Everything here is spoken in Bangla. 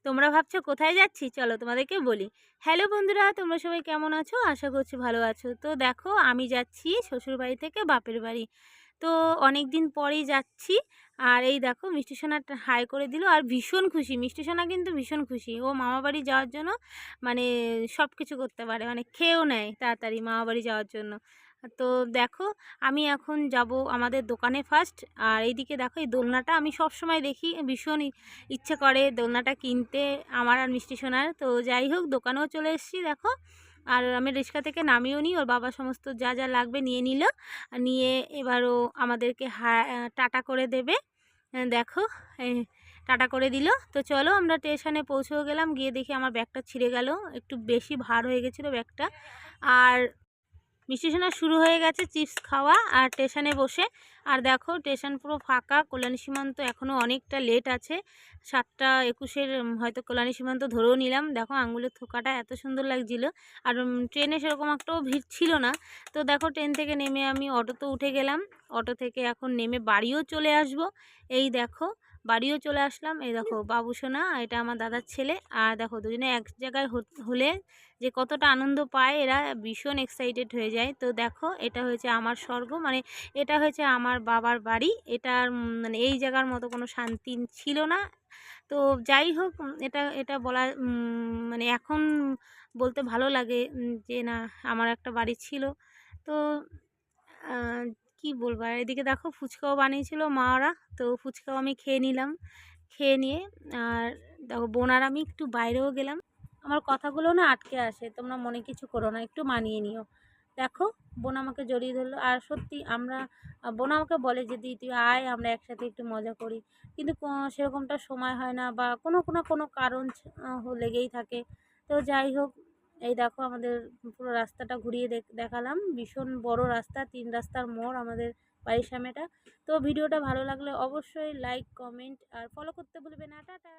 তোমরা ভাবছো কোথায় যাচ্ছি? চলো তোমাদেরকে বলি। হ্যালো বন্ধুরা, তোমরা সবাই কেমন আছো? আশা করছি ভালো আছো। তো দেখো, আমি যাচ্ছি শ্বশুরবাড়ি থেকে বাপের বাড়ি। তো অনেক দিন পরেই যাচ্ছি। আর এই দেখো, মিষ্টি সোনা একটা হাই করে দিল আর ভীষণ খুশি। মিষ্টি সোনা কিন্তু ভীষণ খুশি। ও মামাবাড়ি যাওয়ার জন্য মানে সব কিছু করতে পারে, মানে খেয়েও নেয় তাড়াতাড়ি মামাবাড়ি যাওয়ার জন্য। তো দেখো, আমি এখন যাব আমাদের দোকানে ফার্স্ট। আর এইদিকে দেখো, এই দোলনাটা আমি সব সময় দেখি, ভীষণ ইচ্ছে করে দোলনাটা কিনতে আমার আর মিষ্টি সোনার। তো যাই হোক, দোকানেও চলে এসেছি দেখো। আর আমি রিক্সা থেকে নামিয়েও নিই, ওর বাবা সমস্ত যা যা লাগবে নিয়ে নিল। নিয়ে এবারও আমাদেরকে টাটা করে দেবে। দেখো, এই টাটা করে দিল। তো চলো, আমরা স্টেশনে পৌঁছেও গেলাম। গিয়ে দেখি আমার ব্যাগটা ছিঁড়ে গেল, একটু বেশি ভার হয়ে গেছিলো ব্যাগটা। আর মিষ্টি সোনা শুরু হয়ে গেছে চিপস খাওয়া আর স্টেশনে বসে। আর দেখো, স্টেশন পুরো ফাঁকা। কল্যাণী সীমান্ত এখনও অনেকটা লেট আছে, 7:21 হয়তো কল্যাণী সীমান্ত ধরেও নিলাম। দেখো, আঙুলের থোকাটা এত সুন্দর লাগছিল। আর ট্রেনে সেরকম একটাও ভিড় ছিল না। তো দেখো, ট্রেন থেকে নেমে আমি অটোতে উঠে গেলাম। অটো থেকে এখন নেমে বাড়িও চলে আসব। এই দেখো, বাড়িও চলে আসলাম। এই দেখো বাবু সোনা, এটা আমার দাদার ছেলে। আর দেখো, দুজনে এক জায়গায় হলে যে কতটা আনন্দ পায় এরা, ভীষণ এক্সাইটেড হয়ে যায়। তো দেখো, এটা হয়েছে আমার স্বর্গ, মানে এটা হয়েছে আমার বাবার বাড়ি। এটার মানে এই জায়গার মতো কোনো শান্তি ছিল না। তো যাই হোক, এটা এটা বলা মানে এখন বলতে ভালো লাগে যে না, আমার একটা বাড়ি ছিল। তো আহ, কি বলবো। আর এদিকে দেখো, ফুচকাও বানিয়েছিল মারা। তো ফুচকাও আমি খেয়ে নিলাম। খেয়ে নিয়ে আর দেখো, বোন আর আমি একটু বাইরেও গেলাম। আমার কথাগুলো না আটকে আসে, তোমরা মনে কিছু করো না, একটু মানিয়ে নিও। দেখো, বোন আমাকে জড়িয়ে ধরলো। আর সত্যি আমরা, বোন আমাকে বলে যে দিদি তুই আয়, আমরা একসাথে একটু মজা করি। কিন্তু সেরকমটা সময় হয় না, বা কোনো কোনো কোনো কারণ লেগেই থাকে। তো যাই হোক, এই দেখো আমাদের পুরো রাস্তাটা ঘুরিয়ে দেখালাম। ভীষণ বড় রাস্তা, 3 রাস্তার মোড় আমাদের বাড়ির সামনেটা। তো ভিডিওটা ভালো লাগলে অবশ্যই লাইক, কমেন্ট আর ফলো করতে ভুলবে না। টাটা।